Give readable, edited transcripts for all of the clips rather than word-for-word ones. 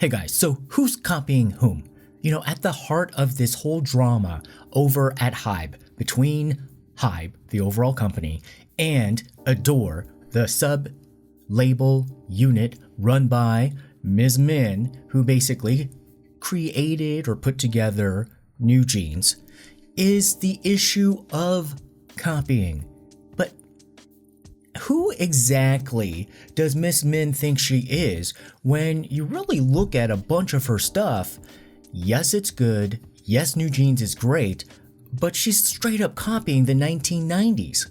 Hey guys, so who's copying whom? At the heart of this whole drama over at Hybe, between Hybe, the overall company, and Ador, the sub-label unit run by Ms. Min, who basically created or put together New Jeans, is the issue of copying. But who exactly does Miss Min think she is when you really look at a bunch of her stuff? Yes, it's good. Yes, New Jeans is great, but she's straight up copying the 1990s.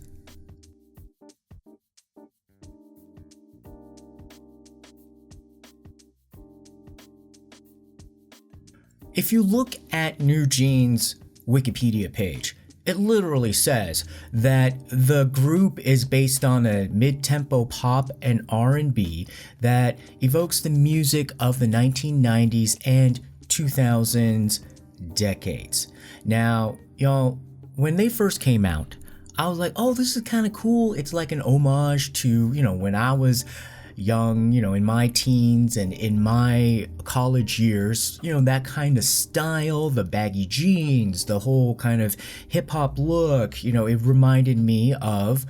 If you look at New Jeans' Wikipedia page, it literally says that the group is based on a mid-tempo pop and R&B that evokes the music of the 1990s and 2000s decades. Now, y'all, when they first came out, I was like, oh, this is kind of cool. It's like an homage to, when I was young, in my teens and in my college years, that kind of style, the baggy jeans, the whole kind of hip hop look, it reminded me of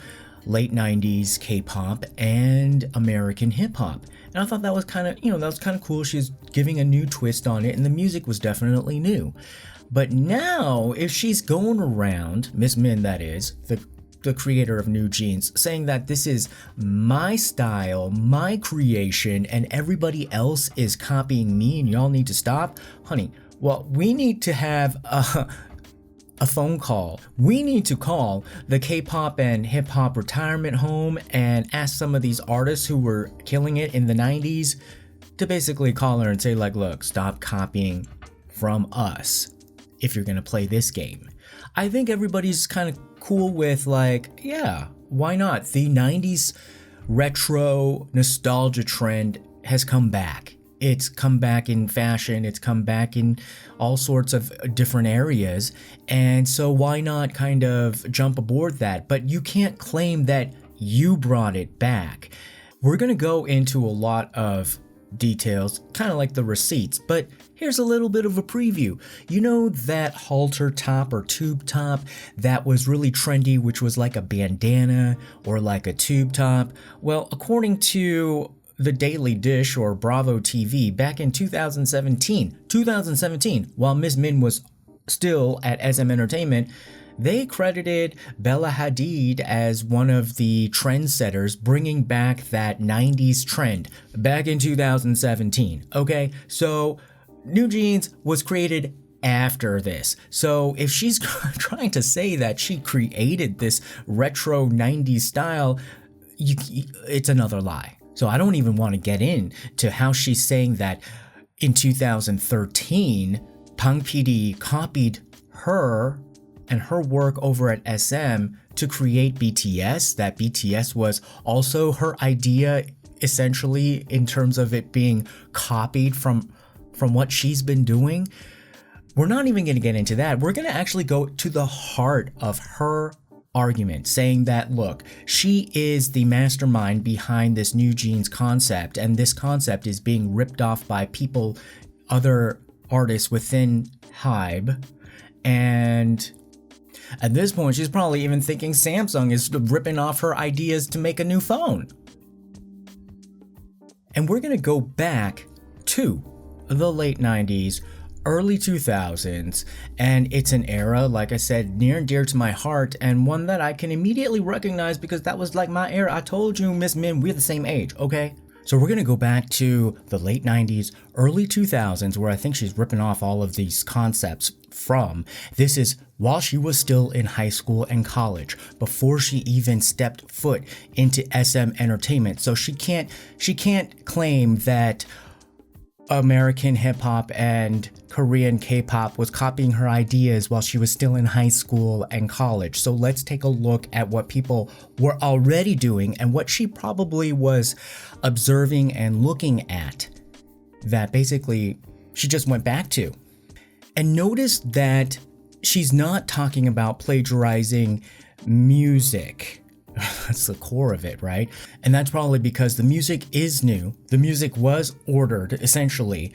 late 90s K-pop and American hip hop. And I thought that was kind of cool. She's giving a new twist on it and the music was definitely new. But now if she's going around, Miss Min that is, the creator of New Jeans, saying that this is my style, my creation, and everybody else is copying me and y'all need to stop. Honey, well, we need to have a phone call. We need to call the K-pop and hip-hop retirement home and ask some of these artists who were killing it in the 90s to basically call her and say, like, look, stop copying from us if you're gonna play this game. I think everybody's kind of cool with, like, yeah, why not? The 90s retro nostalgia trend has come back. It's come back in fashion, it's come back in all sorts of different areas, and so why not kind of jump aboard that? But you can't claim that you brought it back. We're gonna go into a lot of details, kind of like the receipts, but here's a little bit of a preview. You know that halter top or tube top that was really trendy, which was like a bandana or like a tube top? Well, according to the Daily Dish or Bravo TV, back in 2017, while Ms. Min was still at SM Entertainment, they credited Bella Hadid as one of the trendsetters, bringing back that 90s trend back in 2017. Okay, so New Jeans was created after this. So if she's trying to say that she created this retro 90s style, it's another lie. So I don't even want to get into how she's saying that in 2013, Bang PD copied her and her work over at SM to create BTS, that BTS was also her idea, essentially, in terms of it being copied from what she's been doing. We're not even going to get into that. We're going to actually go to the heart of her argument, saying that, look, she is the mastermind behind this New Jeans concept, and this concept is being ripped off by people, other artists within Hybe, and at this point, she's probably even thinking Samsung is ripping off her ideas to make a new phone. And we're going to go back to the late 90s, early 2000s, and it's an era, like I said, near and dear to my heart, and one that I can immediately recognize because that was like my era. I told you, Miss Min, we're the same age, okay? So we're going to go back to the late 90s, early 2000s, where I think she's ripping off all of these concepts from. This is while she was still in high school and college, before she even stepped foot into SM Entertainment. So she can't claim that American hip hop and Korean K-pop was copying her ideas while she was still in high school and college. So let's take a look at what people were already doing and what she probably was observing and looking at that basically she just went back to. And notice that she's not talking about plagiarizing music That's the core of it, right? And that's probably because the music is new. The music was ordered, essentially.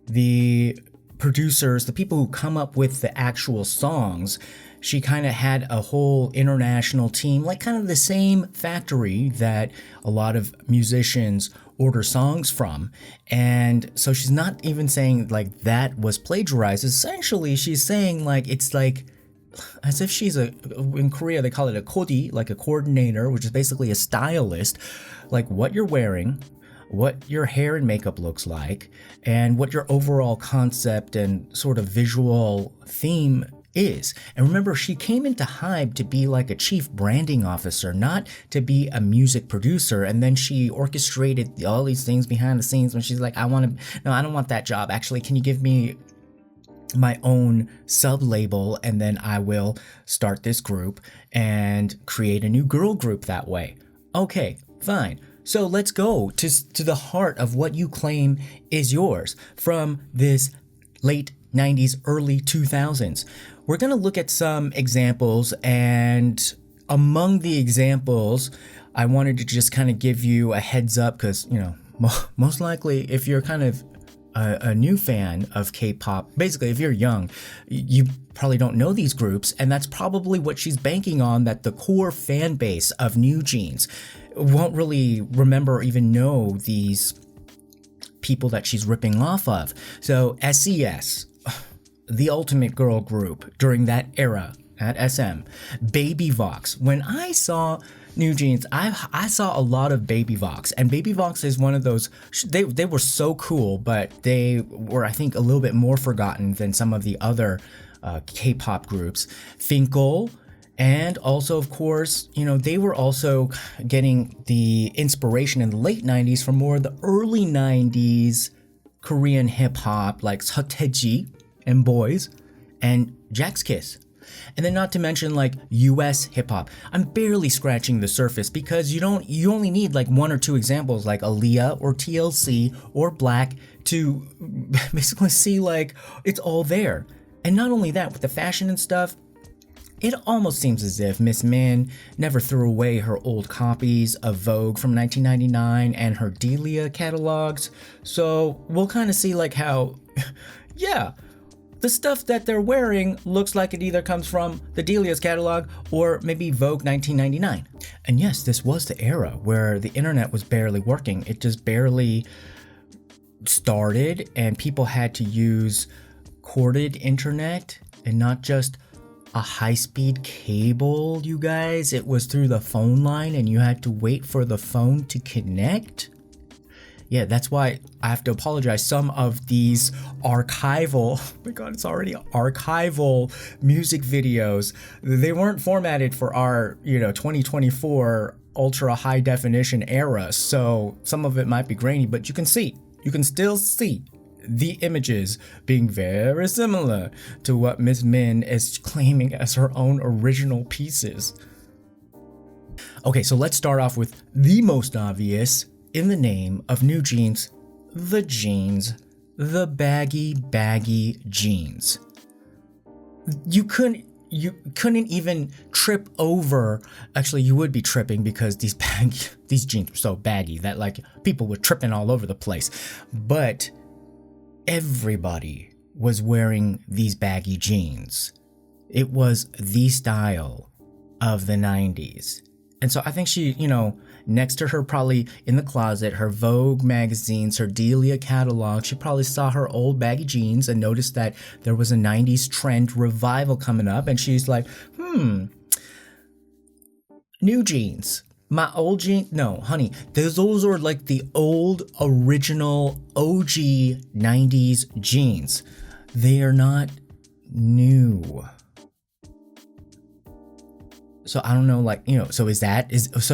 The producers, the people who come up with the actual songs, she kind of had a whole international team, like kind of the same factory that a lot of musicians order songs from. And so she's not even saying like that was plagiarized. Essentially, she's saying like it's like as if she's in Korea they call it a kodi, like a coordinator, which is basically a stylist, like what you're wearing, what your hair and makeup looks like, and what your overall concept and sort of visual theme is. And remember, she came into Hybe to be like a chief branding officer, not to be a music producer. And then she orchestrated all these things behind the scenes when she's like, I don't want that job. Actually, can you give me my own sub label and then I will start this group and create a new girl group that way. Okay, fine. So let's go to the heart of what you claim is yours from this late 90s, early 2000s. We're going to look at some examples, and among the examples, I wanted to just kind of give you a heads up because, you know, most likely if you're kind of a new fan of K-pop, basically if you're young, you probably don't know these groups, and that's probably what she's banking on, that the core fan base of New Jeans won't really remember or even know these people that she's ripping off of. So s.e.s, the ultimate girl group during that era at SM, Baby V.O.X. When I saw New Jeans, I saw a lot of Baby V.O.X, and Baby V.O.X is one of those, they were so cool, but they were, I think, a little bit more forgotten than some of the other K-pop groups. Finkel, and also, of course, you know, they were also getting the inspiration in the late 90s from more of the early 90s Korean hip-hop, like Seoulite and Boys, and Jack's Kiss. And then not to mention like US hip hop. I'm barely scratching the surface because you only need like one or two examples like Aaliyah or TLC or Black to basically see like it's all there. And not only that, with the fashion and stuff, it almost seems as if Miss Min never threw away her old copies of Vogue from 1999 and her Delia catalogs. So we'll kind of see like how, yeah, the stuff that they're wearing looks like it either comes from the Delia's catalog or maybe Vogue 1999. And yes, this was the era where the internet was barely working. It just barely started, and people had to use corded internet and not just a high-speed cable, you guys. It was through the phone line and you had to wait for the phone to connect. Yeah, that's why I have to apologize. Some of these archival, oh my god, it's already archival music videos, they weren't formatted for our, 2024 ultra high definition era. So some of it might be grainy, but you can still see the images being very similar to what Miss Min is claiming as her own original pieces. Okay, so let's start off with the most obvious in the name of New Jeans, the jeans, the baggy jeans. You couldn't even trip over. Actually, you would be tripping because these jeans were so baggy that like people were tripping all over the place. But everybody was wearing these baggy jeans. It was the style of the 90s. And so I think she, next to her, probably in the closet, her Vogue magazines, her Delia catalog, she probably saw her old baggy jeans and noticed that there was a 90s trend revival coming up. And she's like, New Jeans. My old jeans? No, honey, those are like the old, original, OG 90s jeans. They are not new. So I don't know, so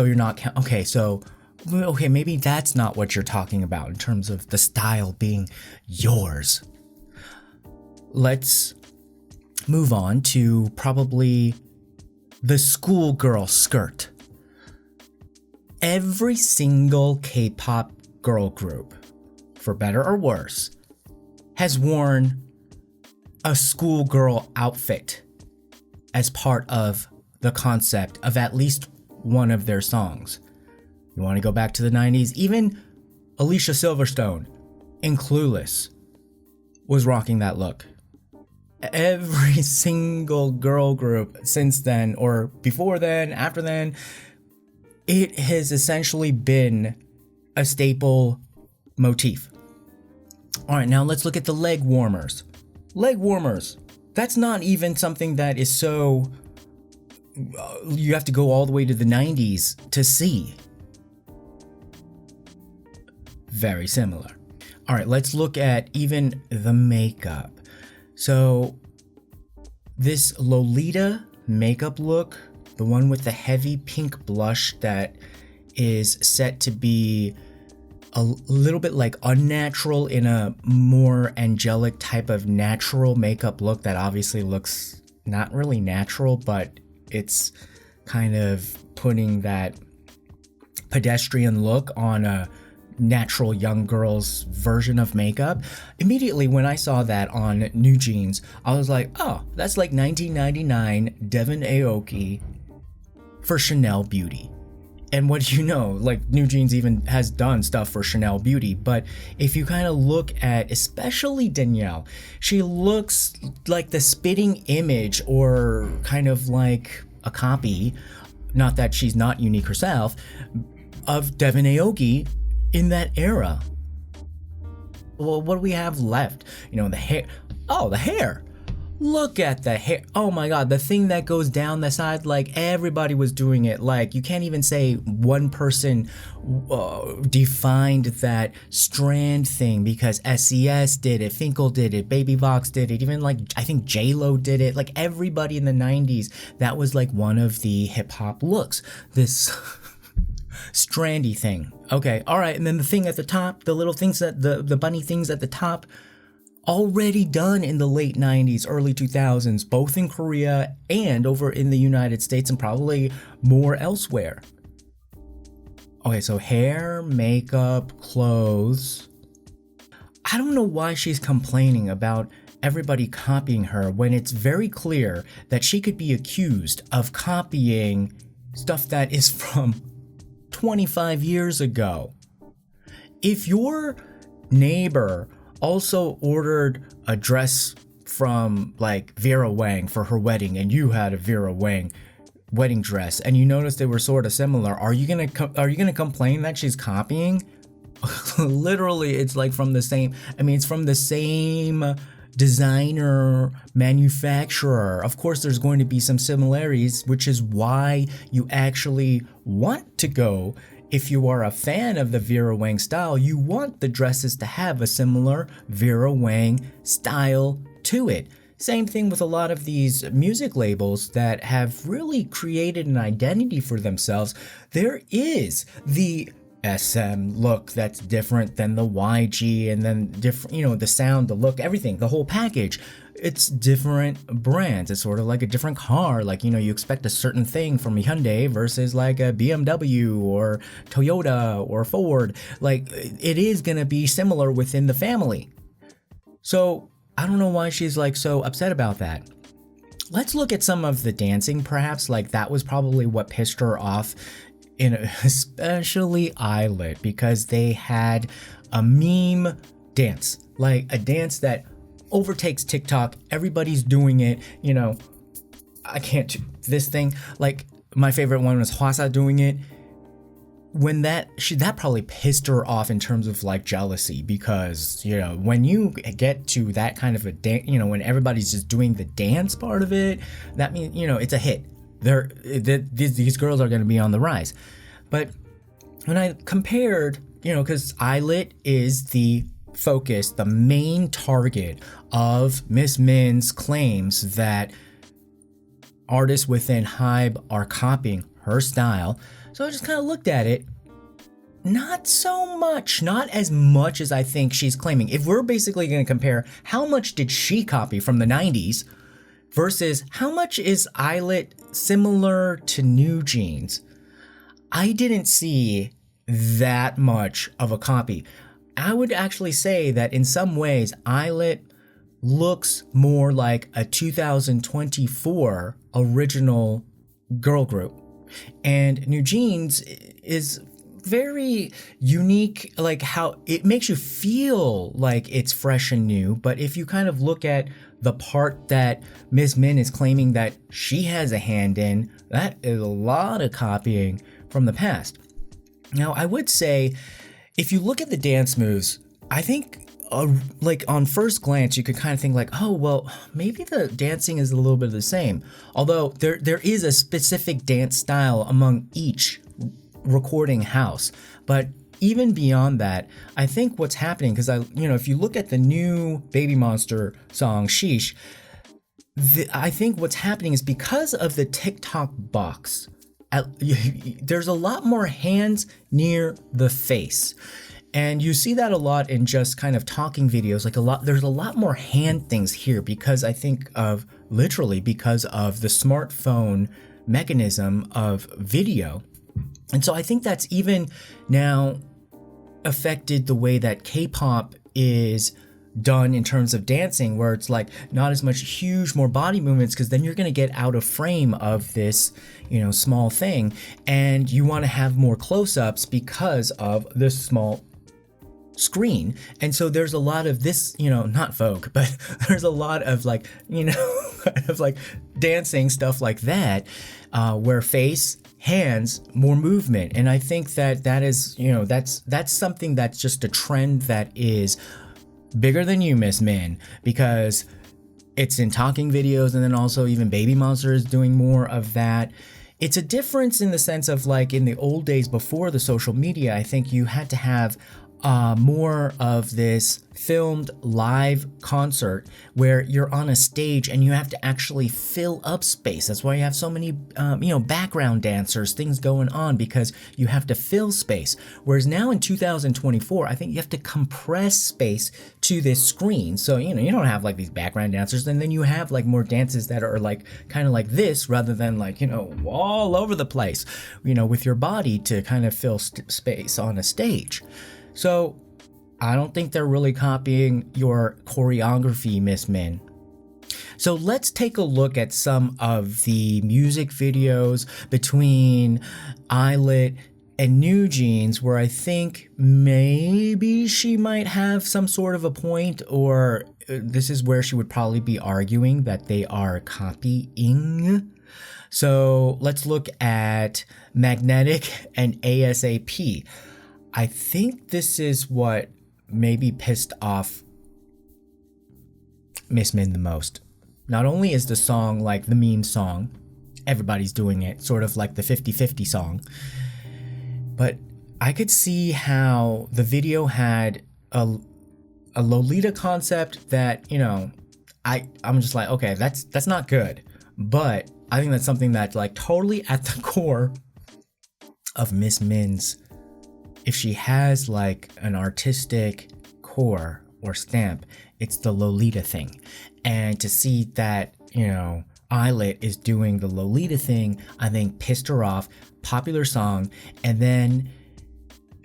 you're not, okay, maybe that's not what you're talking about in terms of the style being yours. Let's move on to probably the schoolgirl skirt. Every single K-pop girl group, for better or worse, has worn a schoolgirl outfit as part of the concept of at least one of their songs. You want to go back to the 90s? Even Alicia Silverstone in Clueless was rocking that look. Every single girl group since then, or before then, after then, it has essentially been a staple motif. All right, now let's look at the leg warmers. Leg warmers. That's not even something that is so... you have to go all the way to the 90s to see. Very similar. All right, let's look at even the makeup. So this Lolita makeup look, the one with the heavy pink blush that is set to be a little bit like unnatural in a more angelic type of natural makeup look that obviously looks not really natural, but it's kind of putting that pedestrian look on a natural young girl's version of makeup. Immediately when I saw that on New Jeans, I was like, oh, that's like 1999 Devin Aoki for Chanel Beauty. And what do you know, like New Jeans even has done stuff for Chanel Beauty, but if you kind of look at especially Danielle, she looks like the spitting image or kind of like a copy, not that she's not unique herself, of Devin Aoki in that era. Well, what do we have left? You know, the hair. Oh, the hair. Look at the hair. Oh my god, the thing that goes down the side, like everybody was doing it. Like you can't even say one person defined that strand thing, because s.e.s did it, Finkel did it, V.O.X did it, even like I think J-Lo did it. Like everybody in the 90s, that was like one of the hip hop looks. This strandy thing. Okay, all right, and then the thing at the top, the little things that the bunny things at the top, already done in the late 90s, early 2000s, both in Korea and over in the United States and probably more elsewhere. Okay, so hair, makeup, clothes. I don't know why she's complaining about everybody copying her when it's very clear that she could be accused of copying stuff that is from 25 years ago. If your neighbor also ordered a dress from like Vera Wang for her wedding and you had a Vera Wang wedding dress and you noticed they were sort of similar, are you gonna complain that she's copying? Literally, it's like from the same, I mean, it's from the same designer, manufacturer. Of course there's going to be some similarities, which is why you actually want to go. If you are a fan of the Vera Wang style, you want the dresses to have a similar Vera Wang style to it. Same thing with a lot of these music labels that have really created an identity for themselves. There is the SM look that's different than the YG, and then different, you know, the sound, the look, everything, the whole package. It's different brands. It's sort of like a different car. Like, you know, you expect a certain thing from a Hyundai versus like a BMW or Toyota or Ford. Like, it is going to be similar within the family. So I don't know why she's like so upset about that. Let's look at some of the dancing, perhaps. Like, that was probably what pissed her off, especially Illit, because they had a meme dance, like a dance that overtakes TikTok. Everybody's doing it, you know. I can't do this thing. Like, my favorite one was Hwasa doing it. When that probably pissed her off in terms of like jealousy, because, you know, when you get to that kind of a dance, you know, when everybody's just doing the dance part of it, that means, you know, it's a hit. These girls are going to be on the rise. But when I compared, you know, because Illit is the focus, the main target of Miss Min's claims that artists within Hybe are copying her style. So I just kind of looked at it. Not so much, not as much as I think she's claiming. If we're basically going to compare how much did she copy from the 90s versus how much is Illit similar to New Jeans, I didn't see that much of a copy. I would actually say that in some ways, Illit looks more like a 2024 original girl group. And New Jeans is very unique, like how it makes you feel like it's fresh and new. But if you kind of look at the part that Ms. Min is claiming that she has a hand in, that is a lot of copying from the past. Now, I would say, if you look at the dance moves, I think like on first glance, you could kind of think like, oh, well, maybe the dancing is a little bit of the same. Although there is a specific dance style among each recording house. But even beyond that, I think what's happening, because if you look at the new Baby Monster song, Sheesh, I think what's happening is because of the TikTok box, there's a lot more hands near the face. And you see that a lot in just kind of talking videos, there's a lot more hand things here because I think literally because of the smartphone mechanism of video. And so I think that's even now affected the way that K-pop is done in terms of dancing, where it's like not as much huge, more body movements, because then you're going to get out of frame of this, small thing. And you want to have more close-ups because of this small screen. And so there's a lot of this, not Vogue, but there's a lot of kind of like dancing stuff like that, where face, hands, more movement. And I think that is, that's something that's just a trend that is bigger than you, Miss Min, because it's in talking videos, and then also even Baby Monster is doing more of that. It's a difference in the sense of like in the old days before the social media, I think you had to have more of this filmed live concert where you're on a stage and you have to actually fill up space. That's why you have so many, background dancers, things going on, because you have to fill space. Whereas now in 2024, I think you have to compress space to this screen. So, you don't have like these background dancers, and then you have like more dances that are like kind of like this rather than like, all over the place, with your body to kind of fill space on a stage. So I don't think they're really copying your choreography, Miss Min. So let's take a look at some of the music videos between Illit and New Jeans, where I think maybe she might have some sort of a point, or this is where she would probably be arguing that they are copying. So let's look at Magnetic and ASAP. I think this is what maybe pissed off Miss Min the most. Not only is the song like the meme song, everybody's doing it, sort of like the 50-50 song, but I could see how the video had a Lolita concept that, I'm just like, okay, that's not good. But I think that's something that's like totally at the core of Miss Min's. If she has like an artistic core or stamp, it's the Lolita thing. And to see that, Illit is doing the Lolita thing, I think pissed her off. Popular song. And then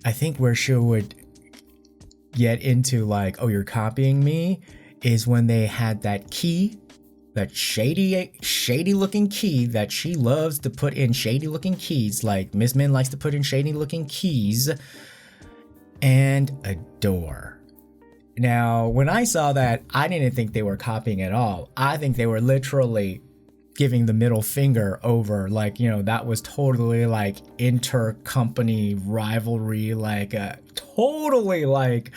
I think where she would get into like, oh, you're copying me, is when they had that key, that shady looking key that she loves to put in shady looking keys. Like Miss Min likes to put in shady looking keys, and Ador. Now, when I saw that, I didn't think they were copying at all. I think they were literally giving the middle finger over, like, that was totally like inter-company rivalry, like totally like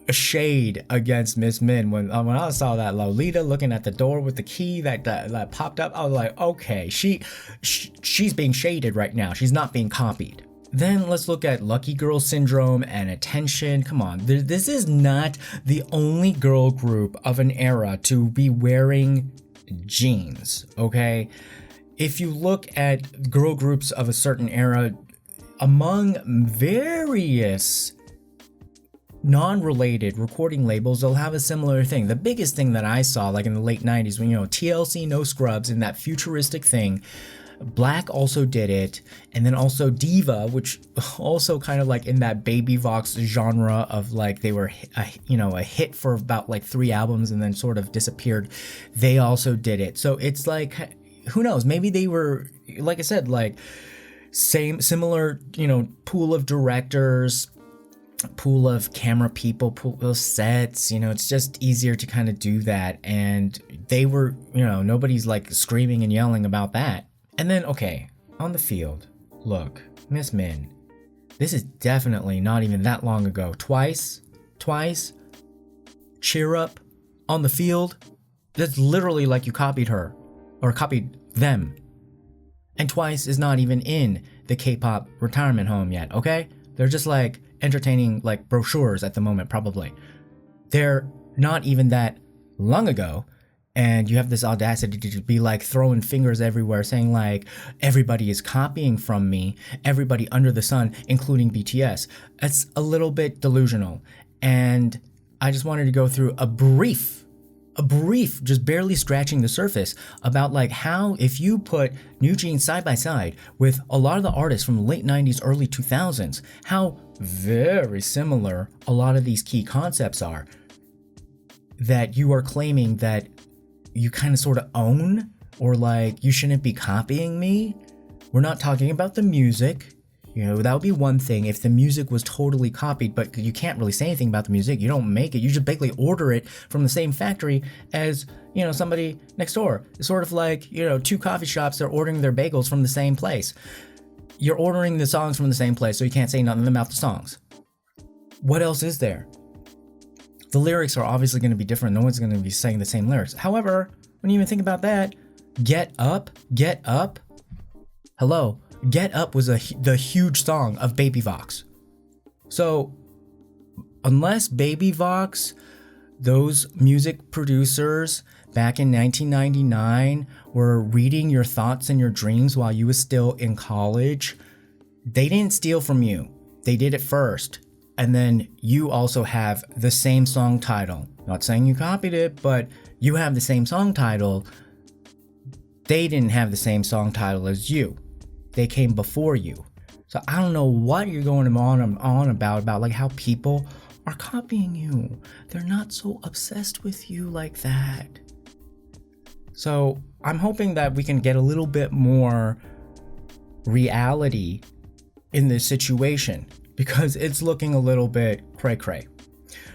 a shade against Miss Min. When I saw that Lolita looking at the door with the key that popped up, I was like, okay, she's being shaded right now. She's not being copied. Then let's look at Lucky Girl Syndrome and Attention. Come on, this is not the only girl group of an era to be wearing jeans, okay? If you look at girl groups of a certain era, among various non-related recording labels, they'll have a similar thing. The biggest thing that I saw, like in the late 90s, when TLC, No Scrubs, and that futuristic thing, Black also did it, and then also Diva, which also kind of like in that baby V.O.X genre of like they were a hit for about like 3 albums and then sort of disappeared. They also did it. So it's like who knows? Maybe they were, like I said, like similar, pool of directors, pool of camera people, pool of sets. It's just easier to kind of do that. And they were, nobody's like screaming and yelling about that. And then, okay, on the field, look, Miss Min, this is definitely not even that long ago. Twice, cheer up on the field. That's literally like you copied her or copied them. And Twice is not even in the K-pop retirement home yet, okay? They're just like entertaining like brochures at the moment, probably. They're not even that long ago, and you have this audacity to be like throwing fingers everywhere saying like everybody is copying from me, everybody under the sun, including BTS. That's a little bit delusional. And I just wanted to go through a brief, just barely scratching the surface about like how if you put New Jeans side by side with a lot of the artists from the late 90s, early 2000s, how very similar a lot of these key concepts are that you are claiming that you kind of sort of own, or like you shouldn't be copying me. We're not talking about the music. That would be one thing if the music was totally copied, but you can't really say anything about the music. You don't make it. You just basically order it from the same factory as, somebody next door. It's sort of like, two coffee shops are ordering their bagels from the same place. You're ordering the songs from the same place, so you can't say nothing about the songs. What else is there? The lyrics are obviously going to be different. No one's going to be saying the same lyrics. However, when you even think about that, Get Up. Hello. Get Up was the huge song of Baby V.O.X. So, unless Baby V.O.X, those music producers back in 1999 were reading your thoughts and your dreams while you was still in college, they didn't steal from you. They did it first. And then you also have the same song title. Not saying you copied it, but you have the same song title. They didn't have the same song title as you. They came before you. So I don't know what you're going on about like how people are copying you. They're not so obsessed with you like that. So I'm hoping that we can get a little bit more reality in this situation, because it's looking a little bit cray-cray.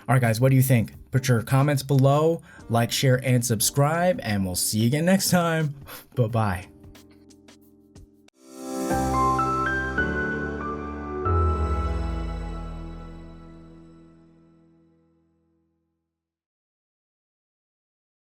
All right, guys, what do you think? Put your comments below, like, share, and subscribe, and we'll see you again next time. Bye-bye.